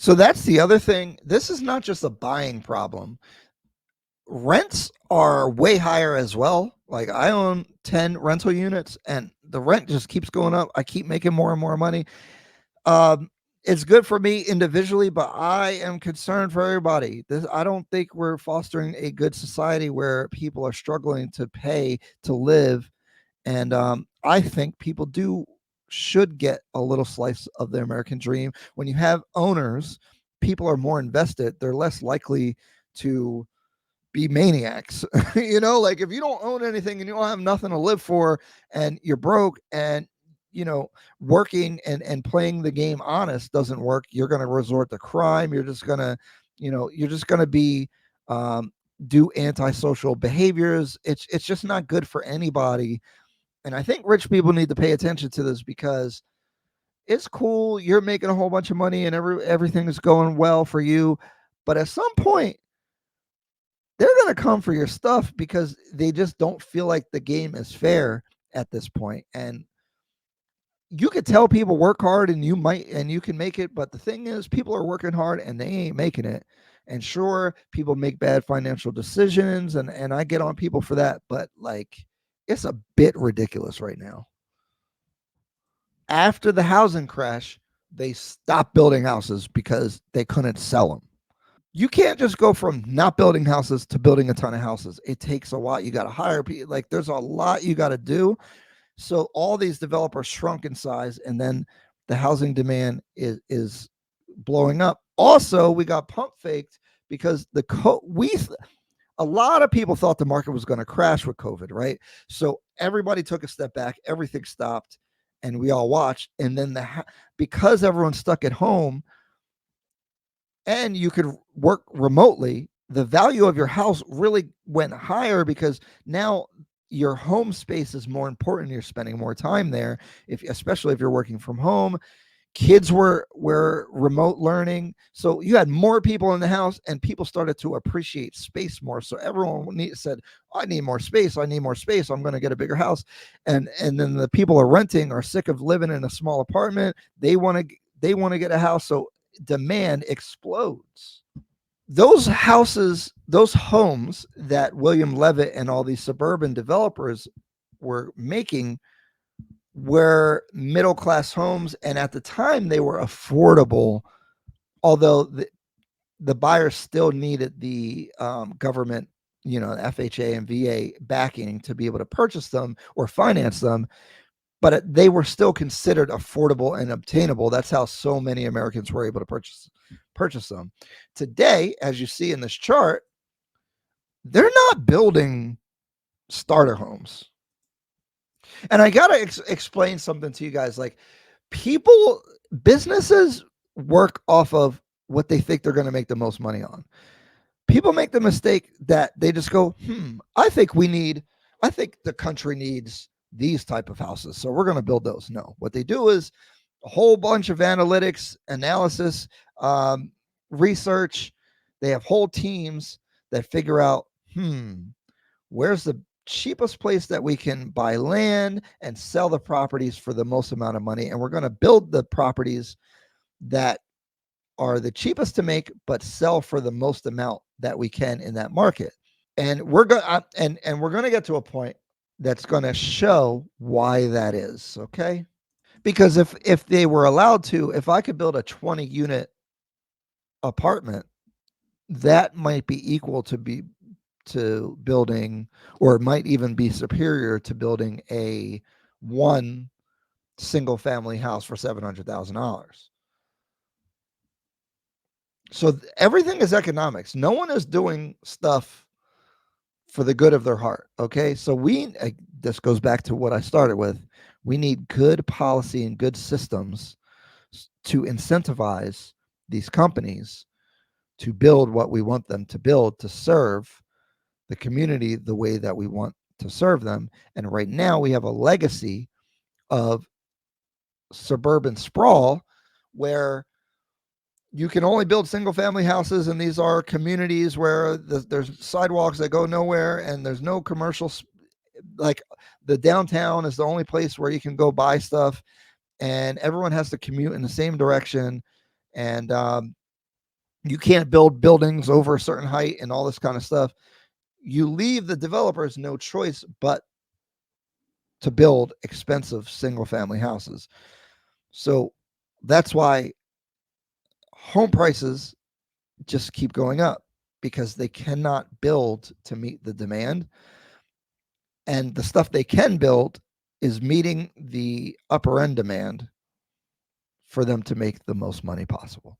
So that's the other thing. This is not just a buying problem. Rents are way higher as well. Like I own 10 rental units and the rent just keeps going up. I keep making more and more money. Um, it's good for me individually, but I am concerned for everybody. I don't think we're fostering a good society where people are struggling to pay to live. And I think people do should get a little slice of the American dream. When you have owners, people are more invested. They're less likely to be maniacs. Like if you don't own anything and you don't have nothing to live for and you're broke and you know working and playing the game honest doesn't work, you're going to resort to crime. You're just going to be um, do antisocial behaviors. It's just not good for anybody. And I think rich people need to pay attention to this because it's cool. You're making a whole bunch of money and everything is going well for you. But at some point, they're going to come for your stuff because they just don't feel like the game is fair at this point. And you could tell people work hard and you can make it, but the thing is people are working hard and they ain't making it. And sure, people make bad financial decisions and I get on people for that, but like it's a bit ridiculous right now. After the housing crash, they stopped building houses because they couldn't sell them. You can't just go from not building houses to building a ton of houses. It takes a lot. You got to hire people. Like there's a lot you got to do. So all these developers shrunk in size, and then the housing demand is blowing up. Also, we got pump faked because a lot of people thought the market was going to crash with COVID, right? So everybody took a step back, everything stopped, and we all watched. And then because everyone's stuck at home, and you could work remotely, the value of your house really went higher because now your home space is more important. You're spending more time there, especially if you're working from home. Kids were remote learning, so you had more people in the house, and people started to appreciate space more. So everyone said, "I need more space. I need more space. I'm going to get a bigger house." And then the people are renting are sick of living in a small apartment. They want to get a house. So demand explodes. Those homes that William Levitt and all these suburban developers were making were middle class homes. And at the time, they were affordable, although the buyers still needed the government, FHA and VA backing to be able to purchase them or finance them. But they were still considered affordable and obtainable. That's how so many Americans were able to purchase them. Today, as you see in this chart, they're not building starter homes. And I got to explain something to you guys. Like businesses work off of what they think they're going to make the most money on. People make the mistake that they just go, I think the country needs these type of houses, so we're going to build those. No, what they do is a whole bunch of analytics, analysis, research. They have whole teams that figure out, where's the cheapest place that we can buy land and sell the properties for the most amount of money, and we're going to build the properties that are the cheapest to make but sell for the most amount that we can in that market. And we're going to get to a point that's going to show why that is, okay? Because if they were allowed to, if I could build a 20 unit apartment, that might be equal to building, or it might even be superior to building a one single family house for $700,000. So everything is economics. No one is doing stuff for the good of their heart. Okay. So this goes back to what I started with. We need good policy and good systems to incentivize these companies to build what we want them to build to serve the community the way that we want to serve them. And right now we have a legacy of suburban sprawl where you can only build single family houses, and these are communities where there's sidewalks that go nowhere and there's no commercial. Like the downtown is the only place where you can go buy stuff, and everyone has to commute in the same direction. And You can't build buildings over a certain height and all this kind of stuff. You leave the developers no choice but to build expensive single family houses. So that's why home prices just keep going up, because they cannot build to meet the demand. And the stuff they can build is meeting the upper end demand for them to make the most money possible.